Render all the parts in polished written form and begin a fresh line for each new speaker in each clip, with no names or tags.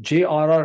J.R.R.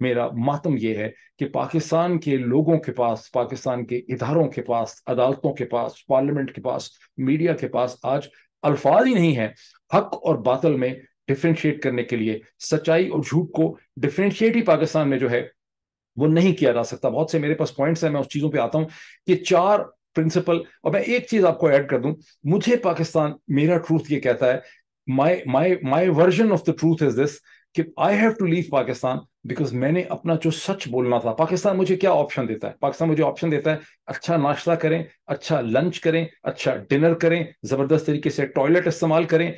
میرا ماتم یہ ہے کہ پاکستان کے لوگوں کے پاس، پاکستان کے اداروں کے پاس، عدالتوں کے پاس، پارلیمنٹ کے پاس، میڈیا کے پاس آج الفاظ ہی نہیں ہے حق اور باطل میں ڈفرینشیٹ کرنے کے لیے. سچائی اور جھوٹ کو ڈفرینشیٹ ہی پاکستان میں جو ہے وہ نہیں کیا جا سکتا. بہت سے میرے پاس پوائنٹس ہیں، میں اس چیزوں پہ آتا ہوں کہ 4 پرنسپل. اور میں ایک چیز آپ کو ایڈ کر دوں، مجھے پاکستان، میرا ٹروتھ یہ کہتا ہے، my version of the truth is this, کہ I have to leave Pakistan because میں نے اپنا جو سچ بولنا تھا. پاکستان مجھے کیا آپشن دیتا ہے؟ پاکستان مجھے آپشن دیتا ہے اچھا ناشتہ کریں، اچھا لنچ کریں، اچھا ڈنر کریں، زبردست طریقے سے ٹوائلٹ استعمال کریں،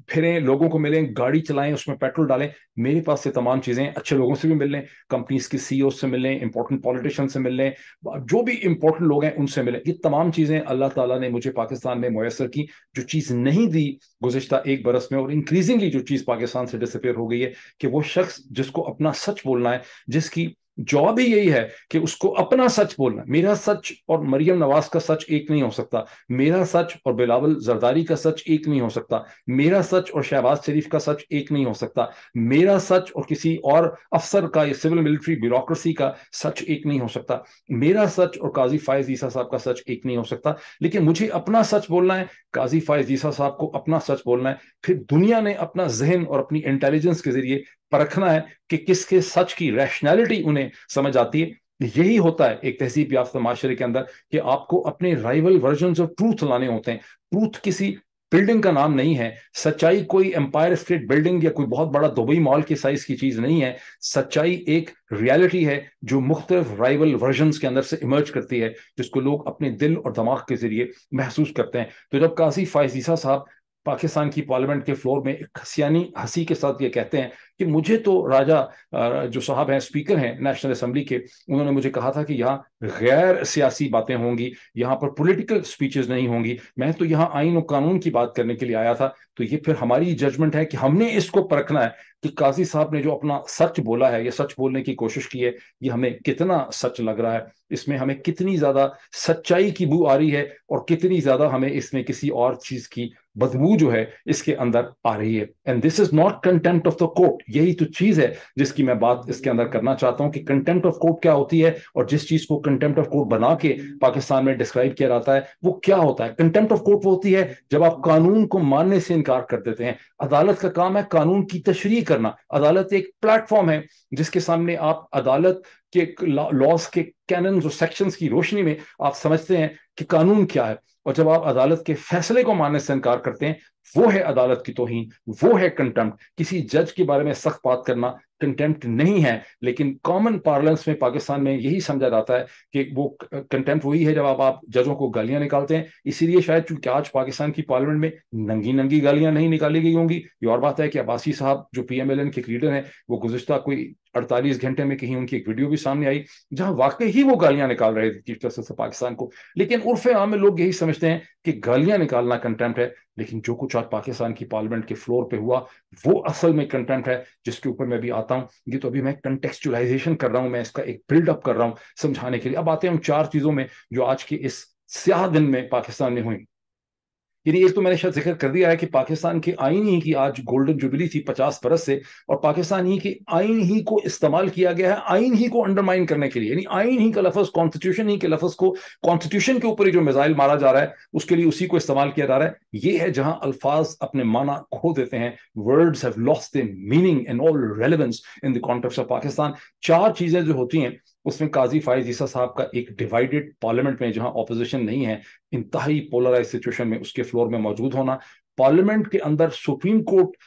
پھریں، لوگوں کو ملیں، گاڑی چلائیں، اس میں پیٹرول ڈالیں. میرے پاس یہ تمام چیزیں، اچھے لوگوں سے بھی مل لیں، کمپنیز کے سی او سے مل لیں، امپورٹنٹ پالیٹیشین سے مل لیں، جو بھی امپورٹنٹ لوگ ہیں ان سے ملیں. یہ تمام چیزیں اللہ تعالیٰ نے مجھے پاکستان میں میسر کی. جو چیز نہیں دی گزشتہ 1 برس میں، اور انکریزنگلی جو چیز پاکستان سے ڈسپیئر ہو گئی ہے، کہ وہ شخص جس کو اپنا سچ بولنا ہے، جس کی جاب ہی یہی ہے کہ اس کو اپنا سچ بولنا. میرا سچ اور مریم نواز کا سچ ایک نہیں ہو سکتا، میرا سچ اور بلاول زرداری کا سچ ایک نہیں ہو سکتا، میرا سچ اور شہباز شریف کا سچ ایک نہیں ہو سکتا، میرا سچ اور کسی اور افسر کا یا سول ملٹری بیوروکریسی کا سچ ایک نہیں ہو سکتا، میرا سچ اور قاضی فائز عیسیٰ صاحب کا سچ ایک نہیں ہو سکتا. لیکن مجھے اپنا سچ بولنا ہے، قاضی فائز عیسیٰ صاحب کو اپنا سچ بولنا ہے. پھر دنیا نے اپنا ذہن اور اپنی انٹیلیجنس کے ذریعے پرکھنا ہے کہ کس کے سچ کی ریشنلٹی انہیں سمجھ آتی ہے. یہی ہوتا ہے ایک تہذیب یافتہ معاشرے کے اندر، کہ آپ کو اپنے رائیول ورژنز آف ٹروتھ لانے ہوتے ہیں. ٹروتھ کسی بلڈنگ کا نام نہیں ہے، سچائی کوئی امپائر اسٹیٹ بلڈنگ یا کوئی بہت بڑا دبئی مال کے سائز کی چیز نہیں ہے. سچائی ایک ریالٹی ہے جو مختلف رائیول ورژنز کے اندر سے ایمرج کرتی ہے، جس کو لوگ اپنے دل اور دماغ کے ذریعے محسوس کرتے ہیں. تو جب قاضی فائز عیسیٰ صاحب پاکستان کی پارلیمنٹ کے فلور میں ایک ہسیانی ہنسی کے ساتھ یہ کہتے ہیں کہ مجھے تو راجہ جو صاحب ہیں، اسپیکر ہیں نیشنل اسمبلی کے، انہوں نے مجھے کہا تھا کہ یہاں غیر سیاسی باتیں ہوں گی، یہاں پر پولیٹیکل سپیچز نہیں ہوں گی، میں تو یہاں آئین و قانون کی بات کرنے کے لیے آیا تھا. تو یہ پھر ہماری ججمنٹ ہے کہ ہم نے اس کو پرکھنا ہے کہ قاضی صاحب نے جو اپنا سچ بولا ہے یا سچ بولنے کی کوشش کی ہے، یہ ہمیں کتنا سچ لگ رہا ہے، اس میں ہمیں کتنی زیادہ سچائی کی بو آ رہی ہے، اور کتنی زیادہ ہمیں اس میں کسی اور چیز کی بدبو جو ہے اس کے اندر آ رہی ہے. And this is not contempt of the court. یہی تو چیز ہے جس کی میں بات اس کے اندر کرنا چاہتا ہوں کہ کنٹمپٹ آف کورٹ کیا ہوتی ہے، اور جس چیز کو کنٹمپٹ آف کورٹ بنا کے پاکستان میں ڈسکرائب کیا جاتا ہے وہ کیا ہوتا ہے. کنٹمپٹ آف کورٹ وہ ہوتی ہے جب آپ قانون کو ماننے سے انکار کر دیتے ہیں. عدالت کا کام ہے قانون کی تشریح کرنا. عدالت ایک پلیٹ فارم ہے جس کے سامنے آپ عدالت کے لاز کے کیننز اور سیکشنز کی روشنی میں آپ سمجھتے ہیں کہ قانون کیا ہے. اور جب آپ عدالت کے فیصلے کو ماننے سے انکار کرتے ہیں، وہ ہے عدالت کی توہین، وہ ہے کنٹمپٹ. کسی جج کے بارے میں سخت بات کرنا کنٹمپٹ نہیں ہے، لیکن کامن پارلنس میں پاکستان میں یہی سمجھا جاتا ہے کہ وہ کنٹمپٹ وہی ہے جب آپ ججوں کو گالیاں نکالتے ہیں. اسی لیے شاید چونکہ آج پاکستان کی پارلیمنٹ میں ننگی ننگی گالیاں نہیں نکالی گئی ہوں گی. یہ اور بات ہے کہ عباسی صاحب جو پی ایم ایل این کے لیڈر ہیں، وہ گزشتہ کوئی 48 گھنٹے میں کہیں ان کی ایک ویڈیو بھی سامنے آئی جہاں واقعی ہی وہ گالیاں نکال رہے تھے چیف جسٹس آف پاکستان کو. لیکن عرف عام میں لوگ یہی سمجھتے ہیں کہ گالیاں نکالنا کنٹمپٹ ہے، لیکن جو کچھ آج پاکستان کی پارلیمنٹ کے فلور پہ ہوا وہ اصل میں کنٹمپٹ ہے، جس کے اوپر میں بھی آتا ہوں. یہ تو ابھی میں کنٹیکسچولائزیشن کر رہا ہوں، میں اس کا ایک بلڈ اپ کر رہا ہوں سمجھانے کے لیے. اب آتے ہیں ہم 4 چیزوں میں جو آج کے اس سیاہ دن میں پاکستان میں ہوئی. یعنی ایک تو میں نے شاید ذکر کر دیا ہے کہ پاکستان کے آئین ہی کی آج گولڈن جوبلی تھی 50 برس سے، اور پاکستان ہی کے آئین ہی کو استعمال کیا گیا ہے آئین ہی کو انڈرمائن کرنے کے لیے. یعنی آئین ہی کا لفظ، کانسٹیٹیوشن ہی کے لفظ کو، کانسٹیٹیوشن کے اوپر ہی جو میزائل مارا جا رہا ہے اس کے لیے اسی کو استعمال کیا جا رہا ہے. یہ ہے جہاں الفاظ اپنے معنی کھو دیتے ہیں. words have lost their meaning and all relevance in the context of Pakistan. 4 چیزیں جو ہوتی ہیں اس میں قاضی فائز عیسیٰ صاحب کا ایک ڈیوائیڈڈ پارلیمنٹ میں جہاں اپوزیشن نہیں ہے، انتہائی پولرائز سچویشن میں اس کے فلور میں موجود ہونا، پارلیمنٹ کے اندر سپریم کورٹ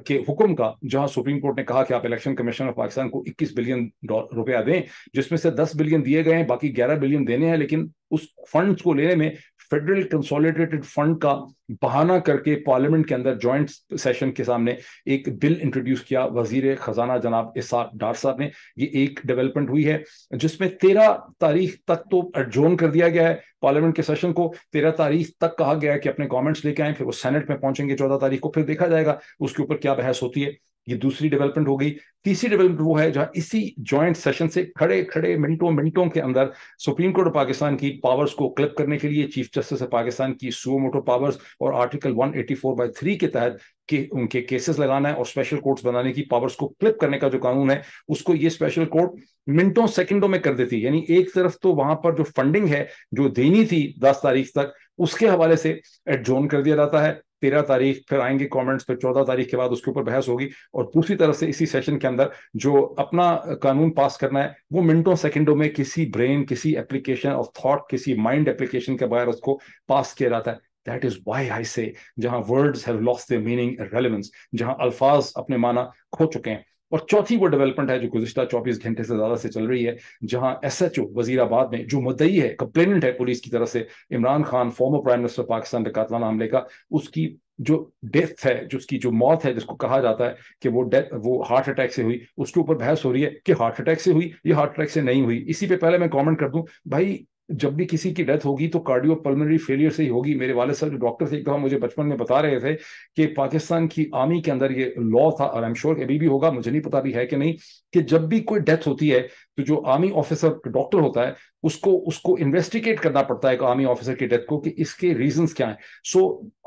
کے حکم کا، جہاں سپریم کورٹ نے کہا کہ آپ الیکشن کمیشن آف پاکستان کو 21 بلین روپیہ دیں، جس میں سے 10 بلین دیے گئے ہیں، باقی 11 بلین دینے ہیں. لیکن اس فنڈز کو لینے میں فیڈرل کنسولیڈیٹڈ فنڈ کا بہانہ کر کے پارلیمنٹ کے اندر جوائنٹ سیشن کے سامنے ایک بل انٹروڈیوس کیا وزیر خزانہ جناب اسحاق ڈار صاحب نے. یہ ایک ڈیولپمنٹ ہوئی ہے جس میں 13 تاریخ تک تو ایڈجورن کر دیا گیا ہے پارلیمنٹ کے سیشن کو. 13 تاریخ تک کہا گیا ہے کہ اپنے کامنٹس لے کے آئیں، پھر وہ سینٹ میں پہنچیں گے 14 تاریخ کو، پھر دیکھا جائے گا اس کے اوپر کیا بحث ہوتی ہے. یہ دوسری ڈیولپمنٹ ہو گئی. تیسری ڈیولپمنٹ وہ ہے جہاں اسی جوائنٹ سیشن سے کھڑے کھڑے منٹوں کے اندر سپریم کورٹ آف پاکستان کی پاورز کو کلپ کرنے کے لیے چیف جسٹس آف پاکستان کی سو موٹو پاورز اور آرٹیکل 184/3 کے تحت کہ ان کے کیسز لگانا ہے اور اسپیشل کورٹس بنانے کی پاورز کو کلپ کرنے کا جو قانون ہے اس کو یہ اسپیشل کورٹ منٹوں سیکنڈوں میں کر دیتی. یعنی ایک طرف تو وہاں پر جو فنڈنگ ہے جو دینی تھی 10 تاریخ تک اس کے حوالے سے ایڈجورن کر دیا جاتا ہے. 13 تاریخ پھر آئیں گے کامنٹس, پھر 14 تاریخ کے بعد اس کے اوپر بحث ہوگی, اور دوسری طرف سے اسی سیشن کے اندر جو اپنا قانون پاس کرنا ہے وہ منٹوں سیکنڈوں میں کسی برین, کسی اپلیکیشن آف تھاٹ, کسی مائنڈ اپلیکیشن کے بغیر اس کو پاس کیا جاتا ہے. That is why I say جہاں words have lost their meaning and relevance, جہاں الفاظ اپنے معنی کھو چکے ہیں. اور چوتھی وہ ڈیولپمنٹ ہے جو گزشتہ 24 گھنٹے سے زیادہ سے چل رہی ہے, جہاں ایس ایچ او وزیر آباد میں جو مدعی ہے, کمپلیننٹ ہے پولیس کی طرف سے, Imran Khan former prime minister Pakistan کے قاتلانہ حملے کا, اس کی جو ڈیتھ ہے, جو اس کی جو موت ہے, جس کو کہا جاتا ہے کہ وہ ہارٹ اٹیک سے ہوئی, اس کے اوپر بحث ہو رہی ہے کہ ہارٹ اٹیک سے ہوئی یا ہارٹ اٹیک سے نہیں ہوئی. اسی پہ پہلے میں کامنٹ کر دوں, بھائی جب بھی کسی کی ڈیتھ ہوگی تو کارڈیو پلمنری فیلئر سے ہی ہوگی. میرے والد صاحب جو ڈاکٹر تھے ایک دفعہ مجھے بچپن میں بتا رہے تھے کہ پاکستان کی آرمی کے اندر یہ لا تھا, اور ایم شور ابھی بھی ہوگا, مجھے نہیں پتا بھی ہے کہ نہیں, کہ جب بھی کوئی ڈیتھ ہوتی ہے تو جو آرمی آفیسر ڈاکٹر ہوتا ہے اس کو انویسٹیگیٹ کرنا پڑتا ہے ایک آرمی آفیسر کی ڈیتھ کو کہ اس کے ریزنز کیا ہیں. سو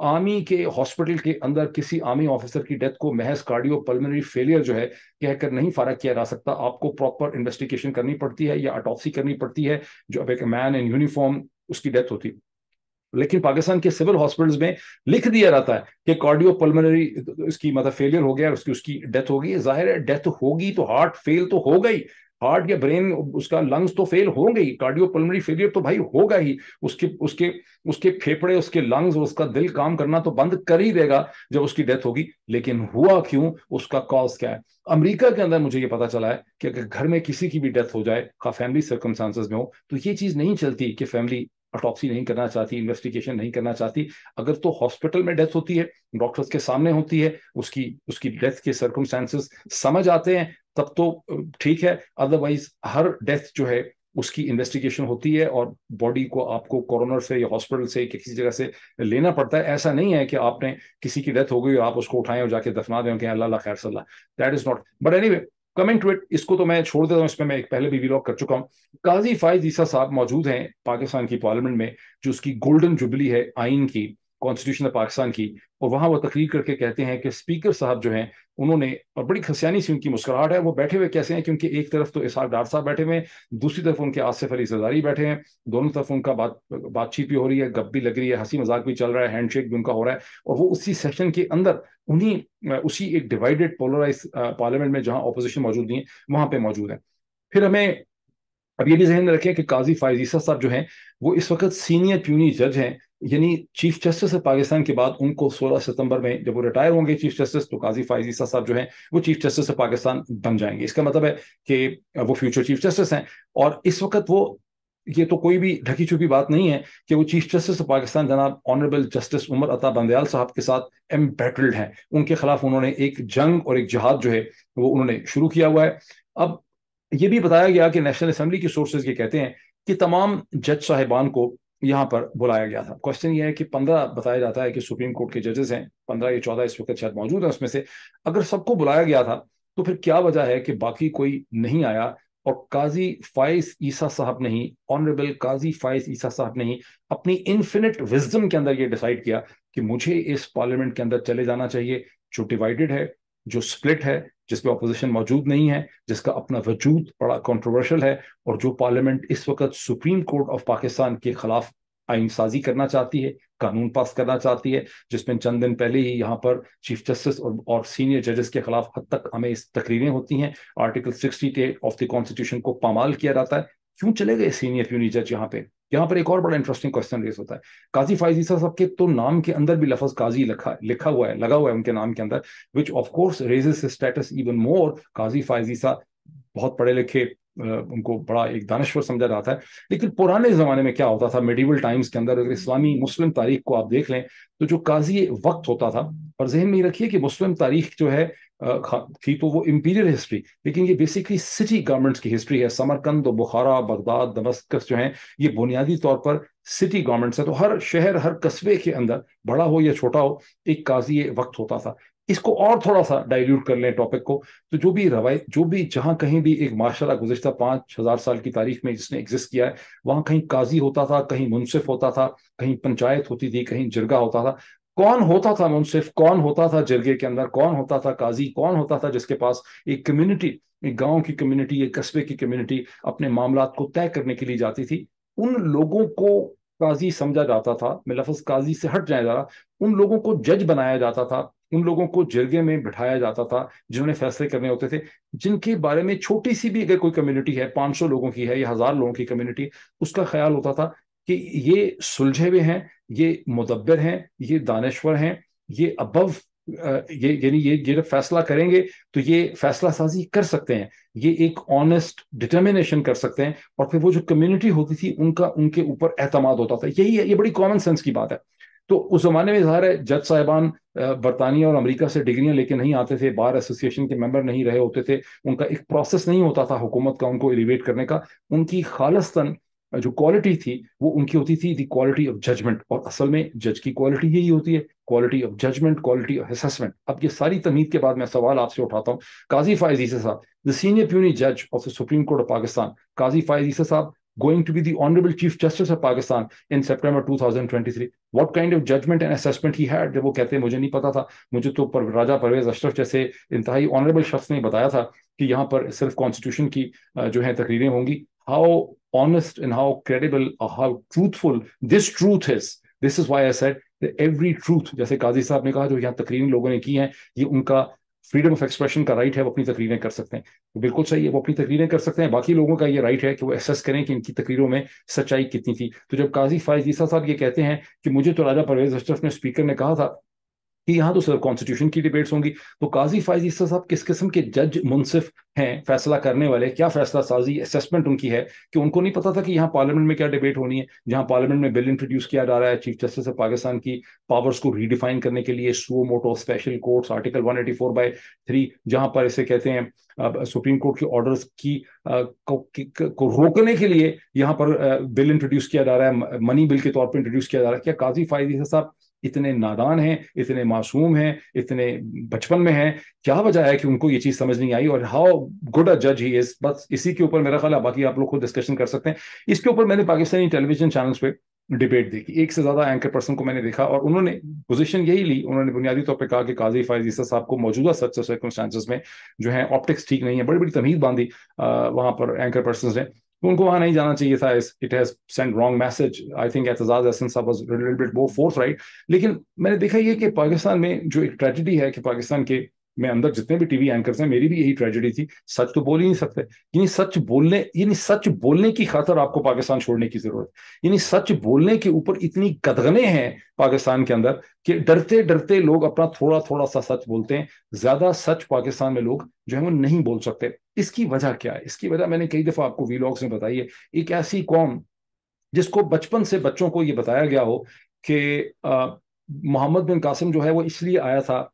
آرمی کے ہاسپٹل کے اندر کسی آرمی آفیسر کی ڈیتھ کو محض کارڈیو پلمنری فیلئر جو ہے کہہ کر نہیں فارغ کیا جا سکتا. آپ کو پراپر انویسٹیگیشن کرنی پڑتی ہے یا اٹاپسی کرنی پڑتی ہے. جو اب ایک مین ان یونیفارم اس کی ڈیتھ ہوتی, لیکن پاکستان کے سول ہاسپٹلز میں لکھ دیا جاتا ہے کہ کارڈیو پلمنری اس کی مطلب فیلئر ہو گیا, اس کی ڈیتھ ہو گئی. ظاہر ہے ڈیتھ ہوگی تو ہارٹ فیل تو ہوگا ہی, ہارٹ یا برین اس کا لنگز تو فیل ہوں گے ہی, کارڈیو پلمنری فیلئر تو بھائی ہوگا ہی. اس کے پھیپڑے, اس کے لنگز, اس کا دل کام کرنا تو بند کر ہی دے گا جب اس کی ڈیتھ ہوگی. لیکن ہوا کیوں, اس کا کاز کیا ہے؟ امریکہ کے اندر مجھے یہ پتا چلا ہے کہ اگر گھر میں کسی کی بھی ڈیتھ ہو جائے, خواہ فیملی سرکمسٹانسز میں ہو, تو یہ چیز نہیں چلتی کہ فیملی اٹاپسی نہیں کرنا چاہتی, انویسٹیگیشن نہیں کرنا چاہتی. اگر تو ہاسپٹل میں ڈیتھ ہوتی ہے, ڈاکٹرز کے سامنے ہوتی ہے, اس کی ڈیتھ کے سرکمسٹانسز سمجھ آتے ہیں, تب تو ٹھیک ہے. ادروائز ہر ڈیتھ جو ہے اس کی انویسٹیگیشن ہوتی ہے اور باڈی کو آپ کو کورونر سے یا ہاسپٹل سے کسی جگہ سے لینا پڑتا ہے. ایسا نہیں ہے کہ آپ نے کسی کی ڈیتھ ہو گئی اور آپ اس کو اٹھائیں اور جا کے دفنا دیں کہ اللہ اللہ خیر صلی اللہ. That is not. But anyway coming to it, اس کو تو میں چھوڑ دیتا ہوں, اس میں میں ایک پہلے بھی ویلاگ کر چکا ہوں. قاضی فائز عیسیٰ صاحب موجود ہیں پاکستان کی پارلیمنٹ میں, جو اس کی گولڈن جوبلی ہے آئین کی, کانسٹیٹیوشن آف پاکستان کی, اور وہاں وہ تقریر کر کے کہتے ہیں کہ اسپیکر صاحب جو ہیں انہوں نے, اور بڑی خسیانی سی ان کی مسکراہٹ ہے, وہ بیٹھے ہوئے کیسے ہیں, کیونکہ ایک طرف تو اسحاق ڈار صاحب بیٹھے ہوئے ہیں, دوسری طرف ان کے آصف علی زرداری بیٹھے ہیں, دونوں طرف ان کا بات چیت بھی ہو رہی ہے, گپ بھی لگ رہی ہے, ہنسی مذاق بھی چل رہا ہے, ہینڈ شیک بھی ان کا ہو رہا ہے, اور وہ اسی سیشن کے اندر اسی ایک ڈیوائیڈڈ پولرائز پارلیمنٹ میں جہاں اپوزیشن موجود نہیں ہے وہاں پہ موجود ہے. پھر ہمیں اب یہ بھی ذہن میں رکھیں کہ قاضی فائز عیسیٰ صاحب جو ہیں وہ اس وقت سینئر پیونی جج ہیں, یعنی چیف جسٹس آف پاکستان کے بعد ان کو 16 ستمبر میں جب وہ ریٹائر ہوں گے چیف جسٹس, تو قاضی فائز عیسیٰ صاحب جو ہیں وہ چیف جسٹس آف پاکستان بن جائیں گے. اس کا مطلب ہے کہ وہ فیوچر چیف جسٹس ہیں, اور اس وقت وہ, یہ تو کوئی بھی ڈھکی چھپی بات نہیں ہے کہ وہ چیف جسٹس آف پاکستان جناب آنریبل جسٹس عمر عطا بندیال صاحب کے ساتھ ایمبیٹلڈ ہیں. ان کے خلاف انہوں نے ایک جنگ اور ایک جہاد جو ہے وہ انہوں نے شروع کیا ہوا ہے. اب یہ بھی بتایا گیا کہ نیشنل اسمبلی کی سورسز یہ کہتے ہیں کہ تمام جج صاحبان کو یہاں پر بلایا گیا تھا. کوشچن یہ ہے کہ 15 بتایا جاتا ہے کہ سپریم کورٹ کے ججز ہیں, 15 یا 14 اس وقت شاید موجود ہیں اس میں سے. اگر سب کو بلایا گیا تھا تو پھر کیا وجہ ہے کہ باقی کوئی نہیں آیا, اور قاضی فائز عیسیٰ صاحب نے ہی, آنریبل قاضی فائز عیسیٰ صاحب نے ہی اپنی انفینٹ وزڈم کے اندر یہ ڈیسائیڈ کیا کہ مجھے اس پارلیمنٹ کے اندر چلے جانا چاہیے جو ڈیوائیڈڈ ہے, جو سپلٹ ہے, جس میں اپوزیشن موجود نہیں ہے, جس کا اپنا وجود بڑا کنٹروورشل ہے, اور جو پارلیمنٹ اس وقت سپریم کورٹ آف پاکستان کے خلاف آئین سازی کرنا چاہتی ہے, قانون پاس کرنا چاہتی ہے, جس میں چند دن پہلے ہی یہاں پر چیف جسٹس اور سینئر ججز کے خلاف حد تک ہمیں تقریریں ہوتی ہیں. آرٹیکل 68 آف دی کانسٹیٹیوشن کو پامال کیا جاتا ہے. کیوں چلے گئے سینئر پیونی جج یہاں پہ؟ یہاں پر ایک اور بڑا انٹرسٹنگ کوسچن ریز ہوتا ہے. قاضی فائز عیسیٰ صاحب کے تو نام کے اندر بھی لفظ قاضی لکھا ہوا ہے, لگا ہوا ہے ان کے نام کے اندر, which of course raises his status even more. قاضی فائز عیسیٰ بہت پڑھے لکھے, ان کو بڑا ایک دانشور سمجھا جاتا ہے. لیکن پرانے زمانے میں کیا ہوتا تھا, میڈیول ٹائمز کے اندر, اگر اسلامی مسلم تاریخ کو آپ دیکھ لیں تو جو قاضی وقت ہوتا تھا, اور ذہن میں یہ رکھیے کہ مسلم تاریخ جو ہے تھی تو وہ امپیریل ہسٹری, لیکن یہ بیسکلی سٹی گورنمنٹس کی ہسٹری ہے. سمرقند و بخارا, بغداد, دمشق جو ہیں یہ بنیادی طور پر سٹی گورنمنٹس ہے. تو ہر شہر, ہر قصبے کے اندر, بڑا ہو یا چھوٹا ہو, ایک قاضی وقت ہوتا تھا. اس کو اور تھوڑا سا ڈائلیوٹ کر لیں ٹاپک کو، تو جو بھی روایت، جو بھی جہاں کہیں بھی ایک معاشرہ گزشتہ 5,000 سال کی تاریخ میں جس نے ایگزسٹ کیا ہے، وہاں کہیں قاضی ہوتا تھا، کہیں منصف ہوتا تھا، کہیں پنچایت ہوتی تھی، کہیں جرگہ ہوتا تھا. کون ہوتا تھا منصف، کون ہوتا تھا جرگے کے اندر، کون ہوتا تھا قاضی، کون ہوتا تھا جس کے پاس ایک کمیونٹی، ایک گاؤں کی کمیونٹی، ایک قصبے کی کمیونٹی اپنے معاملات کو طے کرنے کے لیے جاتی تھی. ان لوگوں کو قاضی سمجھا جاتا تھا. میں لفظ قاضی سے ہٹ جائے ذرا، ان لوگوں کو جج بنایا جاتا تھا، ان لوگوں کو جرگے میں بٹھایا جاتا تھا جنہوں نے فیصلے کرنے ہوتے تھے، جن کے بارے میں چھوٹی سی بھی اگر کوئی کمیونٹی ہے، 500 لوگوں کی ہے یا 1,000 لوگوں کی کمیونٹی، اس کا خیال ہوتا تھا کہ یہ سلجھے ہوئے ہیں، یہ مدبر ہیں، یہ دانشور ہیں، یہ ابو، یعنی یہ جب فیصلہ کریں گے تو یہ فیصلہ سازی کر سکتے ہیں، یہ ایک آنےسٹ ڈٹرمنیشن کر سکتے ہیں. اور پھر وہ جو کمیونٹی ہوتی تھی ان کے اوپر اعتماد ہوتا تھا. یہی ہے، یہ بڑی کامن سینس کی بات ہے. تو اس زمانے میں ظاہر ہے جج صاحبان برطانیہ اور امریکہ سے ڈگریاں لے کے نہیں آتے تھے، بار ایسوسیشن کے ممبر نہیں رہے ہوتے تھے، ان کا ایک پروسیس نہیں ہوتا تھا حکومت کا ان کو ایلیویٹ کرنے کا. ان کی خالصتاً جو کوالٹی تھی وہ ان کی ہوتی تھی دی کوالٹی آف ججمنٹ. اور اصل میں جج کی کوالٹی یہی ہوتی ہے، quality of judgement, quality of assessment. اب یہ ساری تمہید کے بعد میں سوال آپ سے اٹھاتا ہوں. قاضی فائز عیسی صاحب، the senior puisne judge of the Supreme Court of Pakistan, Qazi Faiz Issa Saab, going to be the Honorable Chief Justice of Pakistan in September 2023. What kind of judgment and assessment he had؟ جب وہ کہتے ہیں مجھے نہیں پتا تھا، مجھے تو راجہ پرویز اشرف جیسے انتہائی آنریبل شخص نے بتایا تھا کہ یہاں پر صرف کانسٹیٹیوشن کی جو ہے تقریریں ہوں گی. How honest and how credible or how truthful this truth is. This is why I said that every truth، جیسے قاضی صاحب نے کہا جو یہاں تقریریں لوگوں نے کی ہیں، یہ ان کا فریڈم آف ایکسپریشن کا رائٹ ہے، وہ اپنی تقریریں کر سکتے ہیں. بالکل صحیح ہے، وہ اپنی تقریریں کر سکتے ہیں. باقی لوگوں کا یہ رائٹ ہے کہ وہ ایسس کریں کہ ان کی تقریروں میں سچائی کتنی تھی. تو جب قاضی فائز عیسیٰ صاحب یہ کہتے ہیں کہ مجھے تو راجہ پرویز اشرف نے اسپیکر نے کہا تھا کہ یہاں تو صرف کانسٹیٹیوشن کی ڈیبیٹس ہوں گی، تو قاضی فائز عیسیٰ صاحب کس قسم کے جج منصف ہیں، فیصلہ کرنے والے، کیا فیصلہ سازی اسیسمنٹ ان کی ہے کہ ان کو نہیں پتا تھا کہ یہاں پارلیمنٹ میں کیا ڈیبیٹ ہونی ہے، جہاں پارلیمنٹ میں بل انٹروڈیوس کیا جا رہا ہے چیف جسٹس آف پاکستان کی پاورز کو ریڈیفائن کرنے کے لیے، سو موٹو اسپیشل کورٹس آرٹیکل 184/3، جہاں پر اسے کہتے ہیں سپریم کورٹ کے آرڈرز کی کو روکنے کے لیے یہاں پر بل انٹروڈیوس کیا جا رہا ہے، منی بل کے طور پر انٹروڈیوس کیا جا رہا ہے. کیا قاضی فائز عیسیٰ صاحب اتنے نادان ہیں، اتنے معصوم ہیں، اتنے بچپن میں ہیں؟ کیا وجہ ہے کہ ان کو یہ چیز سمجھ نہیں آئی؟ اور ہاؤ گڈ اے جج ہی از، بس اسی کے اوپر میرا خیال ہے، باقی آپ لوگ خود ڈسکشن کر سکتے ہیں. اس کے اوپر میں نے پاکستانی ٹیلی ویژن چینلز پہ ڈیبیٹ دیکھی، ایک سے زیادہ اینکر پرسن کو میں نے دیکھا، اور انہوں نے پوزیشن یہی لی. انہوں نے بنیادی طور پہ کہا کہ قاضی فائز عیسیٰ صاحب کو موجودہ سرکمسٹانسز میں جو ہے آپٹکس ٹھیک نہیں ہے. بڑی بڑی تمہید باندھی وہاں پر اینکر پرسنز نے. ان کو وہاں نہیں جانا چاہیے تھا. It has sent wrong message. I think Aitzaz Ahsan صاحب was a little bit more forthright. لیکن میں نے دیکھا یہ کہ پاکستان میں جو ایک ٹریجڈی ہے کہ پاکستان کے میں اندر جتنے بھی ٹی وی اینکرز ہیں، میری بھی یہی ٹریجڈی تھی، سچ تو بول ہی نہیں سکتے. یعنی سچ بولنے کی خاطر آپ کو پاکستان چھوڑنے کی ضرورت، یعنی سچ بولنے کے اوپر اتنی قدغنیں ہیں پاکستان کے اندر کہ ڈرتے ڈرتے لوگ اپنا تھوڑا تھوڑا سا سچ بولتے ہیں. زیادہ سچ پاکستان میں لوگ جو ہے وہ نہیں بول سکتے. اس کی وجہ کیا ہے؟ اس کی وجہ میں نے کئی دفعہ آپ کو ویلاگس میں بتائی ہے. ایک ایسی قوم جس کو بچپن سے بچوں کو یہ بتایا گیا ہو کہ محمد بن قاسم جو ہے وہ اس لیے آیا تھا،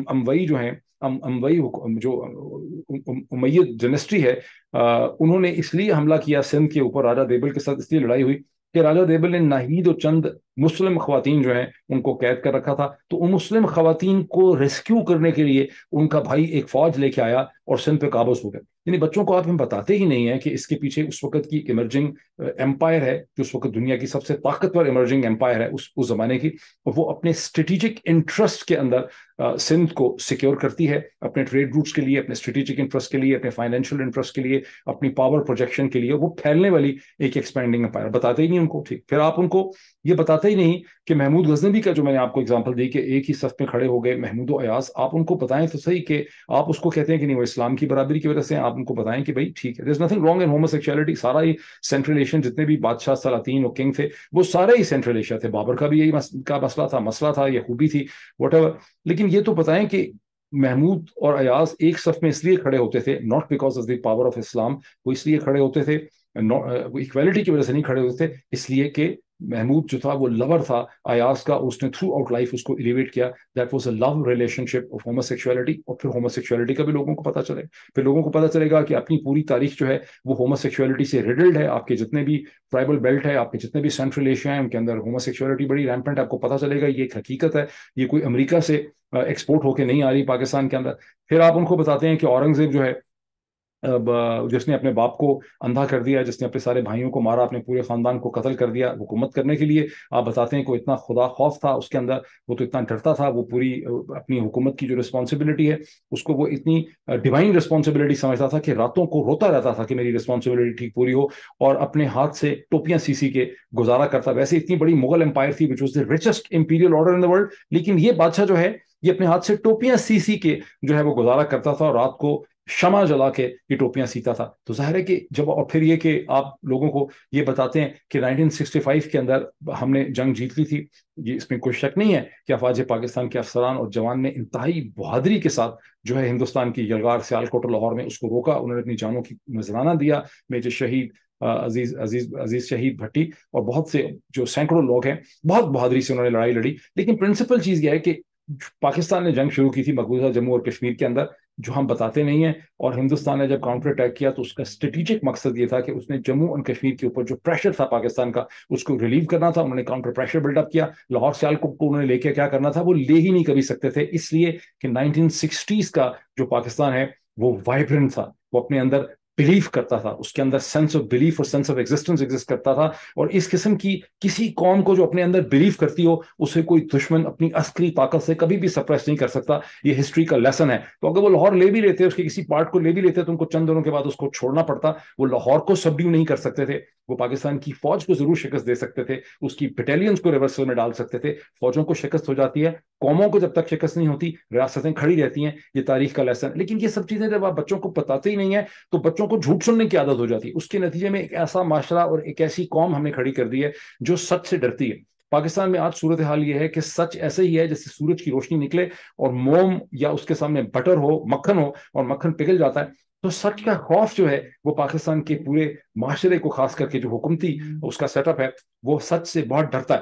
اموئی جو ہیں، اموئی جو امید ڈائنسٹی ہے، انہوں نے اس لیے حملہ کیا سندھ کے اوپر، راجہ دیبل کے ساتھ اس لیے لڑائی ہوئی کہ راجہ دیبل نے ناہید و چند مسلم خواتین جو ہیں ان کو قید کر رکھا تھا. تو ان مسلم خواتین کو ریسکیو کرنے کے لیے ان کا بھائی ایک فوج لے کے آیا اور سندھ پہ قابض ہو گئے. یعنی بچوں کو آپ ہم بتاتے ہی نہیں ہیں کہ اس کے پیچھے اس وقت کی ایمرجنگ امپائر ہے، جو اس وقت دنیا کی سب سے طاقتور ایمرجنگ امپائر ہے اس زمانے کی، اور وہ اپنے اسٹریٹجک انٹرسٹ کے اندر سندھ کو سیکیور کرتی ہے، اپنے ٹریڈ روٹس کے لیے، اپنے اسٹریٹجک انٹرسٹ کے لیے، اپنے فائنینشیل انٹرسٹ کے لیے، اپنی پاور پروجیکشن کے لیے. وہ پھیلنے والی ایک ایکسپینڈنگ امپائر. بتاتے ہی نہیں ان کو. ٹھیک، پھر آپ ان کو یہ بتاتے ہی نہیں کہ محمود غزنوی کا جو میں نے آپ کو اگزامپل دی کہ ایک ہی صف میں کھڑے ہو گئے محمود و ایاز، آپ ان کو بتائیں تو صحیح کہ آپ اس کو کہتے ہیں کہ نہیں وہ اسلام کی برابری کی وجہ سے. آپ ان کو بتائیں کہ بھائی ٹھیک ہے، there's nothing wrong in homosexuality. سارا ہی سینٹرل ایشین جتنے بھی بادشاہ سلاطین اور کنگ تھے وہ سارے ہی سینٹرل ایشیا تھے. بابر کا بھی یہی کا مسئلہ تھا، یہ خوبی تھی، واٹ ایور. لیکن یہ تو بتائیں کہ محمود اور ایاز ایک صف میں اس لیے کھڑے ہوتے تھے، not because of the power of Islam, وہ اس لیے کھڑے ہوتے تھے اکویلٹی کی وجہ سے نہیں کھڑے ہوتے تھے، اس لیے کہ محمود جو تھا وہ لور تھا ایاز کا، اس نے تھرو آؤٹ لائف اس کو ایلیویٹ کیا. That was a love relation of homosexuality. اور پھر ہوموسیکشوالٹی کا بھی لوگوں کو پتا چلے، پھر لوگوں کو پتا چلے گا کہ اپنی پوری تاریخ جو ہے وہ ہوموسیکشوالٹی سے ریڈلڈ ہے. آپ کے جتنے بھی ٹرائبل بیلٹ ہے، آپ کے جتنے بھی سینٹرل ایشیا ہیں، ان کے اندر ہوموسیکشوالٹی بڑی ریمپنٹ ہے. آپ کو پتا چلے گا یہ ایک حقیقت ہے، یہ کوئی امریکہ سے ایکسپورٹ ہو کے نہیں آ رہی پاکستان کے اندر. پھر آپ ان کو بتاتے ہیں کہ اورنگزیب جو ہے جس نے اپنے باپ کو اندھا کر دیا، جس نے اپنے سارے بھائیوں کو مارا، اپنے پورے خاندان کو قتل کر دیا حکومت کرنے کے لیے. آپ بتاتے ہیں کہ وہ اتنا خدا خوف تھا اس کے اندر، وہ تو اتنا ڈرتا تھا، وہ پوری اپنی حکومت کی جو رسپانسبلٹی ہے اس کو وہ اتنی ڈیوائن رسپانسبلٹی سمجھتا تھا کہ راتوں کو روتا رہتا تھا کہ میری رسپانسبلٹی ٹھیک پوری ہو، اور اپنے ہاتھ سے ٹوپیاں سی کے گزارا کرتا. ویسے اتنی بڑی مغل امپائر تھی which was the richest Imperial order in the world, لیکن یہ بادشاہ جو ہے یہ اپنے ہاتھ سے ٹوپیاں سی کے جو ہے وہ گزارا کرتا تھا، اور رات کو شمع جلا کے یہ ٹوپیاں سیتا تھا. تو ظاہر ہے کہ جب، اور پھر یہ کہ آپ لوگوں کو یہ بتاتے ہیں کہ 1965 کے اندر ہم نے جنگ جیت لی تھی، یہ اس میں کوئی شک نہیں ہے کہ افواج پاکستان کے افسران اور جوان نے انتہائی بہادری کے ساتھ جو ہے ہندوستان کی یلغار سیالکوٹ اور لاہور میں اس کو روکا. انہوں نے اپنی جانوں کی نذرانہ دیا. میجر شہید عزیز شہید بھٹی اور بہت سے جو سینکڑوں لوگ ہیں، بہت بہادری سے انہوں نے لڑائی لڑی. لیکن پرنسپل چیز یہ ہے کہ پاکستان نے جنگ شروع کی تھی مقبوضہ جموں اور کشمیر کے اندر، جو ہم بتاتے نہیں ہیں. اور ہندوستان نے جب کاؤنٹر اٹیک کیا تو اس کا اسٹریٹجک مقصد یہ تھا کہ اس نے جموں اور کشمیر کے اوپر جو پریشر تھا پاکستان کا اس کو ریلیو کرنا تھا. انہوں نے کاؤنٹر پریشر بلڈ اپ کیا. لاہور سیالکوٹ کو انہوں نے لے کے کیا کرنا تھا، وہ لے ہی نہیں کبھی سکتے تھے، اس لیے کہ 1960s کا جو پاکستان ہے وہ وائبرنٹ تھا، وہ اپنے اندر بلیف کرتا تھا، اس کے اندر سینس آف بلیف اور سینس آف ایگزسٹنس ایگزسٹ کرتا تھا. اور اس قسم کی کسی قوم کو جو اپنے اندر بلیف کرتی ہو اسے کوئی دشمن اپنی عسکری طاقت سے کبھی بھی سپریس نہیں کر سکتا. یہ ہسٹری کا لیسن ہے. تو اگر وہ لاہور لے بھی لیتے، اس کے کسی پارٹ کو لے بھی لیتے، تو ان کو چند دنوں کے بعد اس کو چھوڑنا پڑتا. وہ لاہور کو سبڈیو نہیں کر سکتے تھے، وہ پاکستان کی فوج کو ضرور شکست دے سکتے تھے، اس کی بٹالینز کو ریورسل میں ڈال سکتے تھے. فوجوں کو شکست ہو جاتی ہے، قوموں کو جب تک شکست نہیں ہوتی ریاستیں کھڑی رہتی ہیں. یہ تاریخ کا لیسن. لیکن یہ سب چیزیں جب آپ بچوں کو بتاتے ہی نہیں ہیں تو بچوں کو جھوٹ سننے کی عادت ہو جاتی ہے. اس کے نتیجے میں ایک ایسا معاشرہ اور ایک ایسی قوم ہم نے کھڑی کر دی ہے جو سچ سے ڈرتی ہے. پاکستان میں آج صورتحال یہ ہے کہ سچ ایسے ہی ہے جیسے سورج کی روشنی نکلے اور موم یا اس کے سامنے بٹر ہو، مکھن ہو، اور مکھن پگھل جاتا ہے. تو سچ کا خوف جو ہے وہ پاکستان کے پورے معاشرے کو، خاص کر کے جو حکومتی اس کا سیٹ اپ ہے، وہ سچ سے بہت ڈرتا ہے.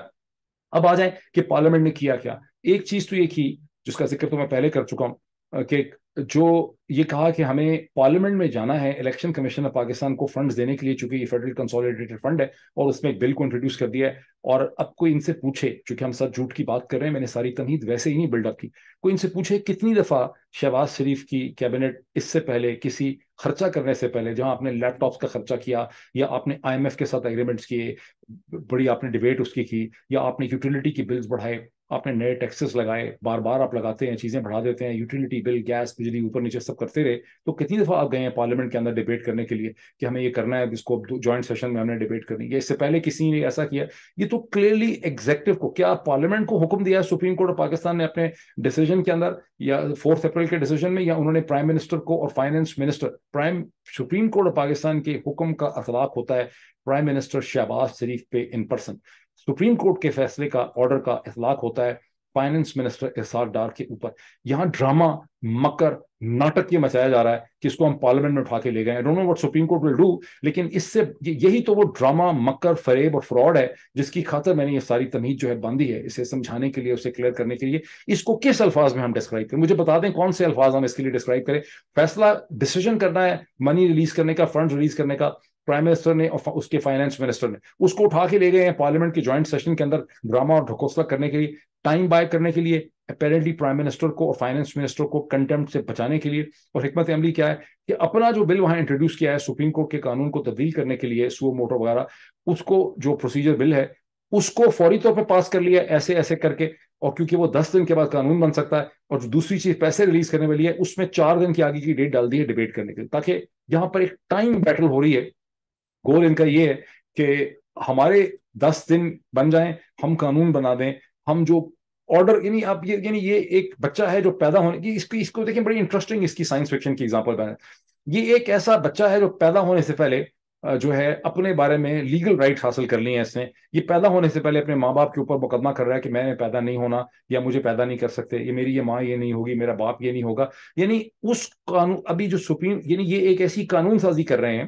اب آ جائیں کہ پارلیمنٹ نے کیا کیا. ایک چیز تو یہ کی جس کا ذکر تو میں پہلے کر چکا ہوں، کہ جو یہ کہا کہ ہمیں پارلیمنٹ میں جانا ہے الیکشن کمیشن آف پاکستان کو فنڈز دینے کے لیے، چونکہ یہ فیڈرل کنسولیڈیٹڈ فنڈ ہے، اور اس میں ایک بل کو انٹروڈیوس کر دیا ہے. اور اب کوئی ان سے پوچھے، چونکہ ہم سچ جھوٹ کی بات کر رہے ہیں، میں نے ساری تمہید ویسے ہی نہیں بلڈ اپ کی، کوئی ان سے پوچھے کتنی دفعہ شہباز شریف کی کیبنٹ اس سے پہلے کسی خرچہ کرنے سے پہلے، جہاں آپ نے لیپ ٹاپس کا خرچہ کیا، یا آپ نے آئی ایم ایف کے ساتھ ایگریمنٹس کیے، بڑی آپ نے ڈیبیٹ اس کی، یا آپ نے یوٹیلیٹی کی بلز بڑھائے، آپ نے نئے ٹیکسز لگائے، بار بار آپ لگاتے ہیں، چیزیں بڑھا دیتے ہیں، یوٹیلیٹی بل، گیس، بجلی، اوپر نیچے سب کرتے رہے، تو کتنی دفعہ آپ گئے ہیں پارلیمنٹ کے اندر ڈیبیٹ کرنے کے لیے کہ ہمیں یہ کرنا ہے، اس کو جوائنٹ سیشن میں ہم نے ڈیبیٹ کرنی ہے؟ اس سے پہلے کسی نے ایسا کیا؟ یہ تو کلیئرلی ایگزیکٹو کو، کیا پارلیمنٹ کو حکم دیا ہے سپریم کورٹ آف پاکستان نے اپنے ڈیسیجن کے اندر، یا 4 اپریل کے ڈیسیجن میں، یا انہوں نے پرائم منسٹر کو اور finance minister, supreme court of Pakistan کے حکم کا اطلاق ہوتا ہے پرائم منسٹر شہباز شریف پہ ان پرسن. سپریم کورٹ کے فیصلے کا، آرڈر کا اطلاق ہوتا ہے فائنانس منسٹر اسحاق ڈار کے اوپر. یہاں ڈرامہ، مکر، ناٹک یہ مچایا جا رہا ہے کہ اس کو ہم پارلیمنٹ میں اٹھا کے لے گئے. I don't know what Supreme Court will do، لیکن اس سے یہی تو وہ ڈرامہ، مکر، فریب اور فراڈ ہے جس کی خاطر میں نے یہ ساری تمہید جو ہے باندھی ہے، اسے سمجھانے کے لیے، اسے کلیئر کرنے کے لیے. اس کو کس الفاظ میں ہم ڈسکرائب کریں؟ مجھے بتا دیں کون سے الفاظ ہم اس کے لیے ڈسکرائب کریں. فیصلہ، ڈیسیجن کرنا ہے منی ریلیز کرنے کا، فنڈ ریلیز کرنے کا، پرائم منسٹر نے اور اس کے فائنانس منسٹر نے اس کو اٹھا کے لے گئے ہیں پارلیمنٹ کے جوائنٹ سیشن کے اندر ڈرامہ اور ڈھکوسلا کرنے کے لیے، ٹائم بائی کرنے کے لیے، اپیرنٹلی پرائم منسٹر کو اور فائنانس منسٹر کو کنٹمپٹ سے بچانے کے لیے. اور حکمت عملی کیا ہے کہ اپنا جو بل وہاں انٹروڈیوس کیا ہے سپریم کورٹ کے قانون کو تبدیل کرنے کے لیے، سو موٹو وغیرہ، اس کو جو پروسیجر بل ہے اس کو فوری طور پہ پاس کر لیا ایسے ایسے کر کے. اور کیونکہ وہ 10 دن کے بعد قانون بن سکتا ہے، اور جو دوسری چیز پیسے ریلیز کرنے والی ہے اس میں 4 دن کی آگے کی ڈیٹ ڈال دی ہے ڈیبیٹ کرنے کے لیے، تاکہ یہاں پر ایک ٹائم بیٹل ہو رہی ہے. گول ان کا یہ ہے کہ ہمارے 10 دن بن جائیں، ہم قانون بنا دیں، ہم جو آرڈر، یعنی آپ یہ ایک بچہ ہے جو پیدا ہونے کی، اس کو دیکھیں، بڑی انٹرسٹنگ اس کی سائنس فکشن کی ایگزامپل بنے. یہ ایک ایسا بچہ ہے جو پیدا ہونے سے پہلے جو ہے اپنے بارے میں لیگل رائٹ حاصل کر لی ہیں اس نے. یہ پیدا ہونے سے پہلے اپنے ماں باپ کے اوپر مقدمہ کر رہا ہے کہ میں نے پیدا نہیں ہونا، یا مجھے پیدا نہیں کر سکتے، یہ میری یہ ماں یہ نہیں ہوگی، میرا باپ یہ نہیں ہوگا. یعنی اس قانون، ابھی جو سپریم، یعنی یہ ایک ایسی قانون سازی کر رہے ہیں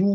2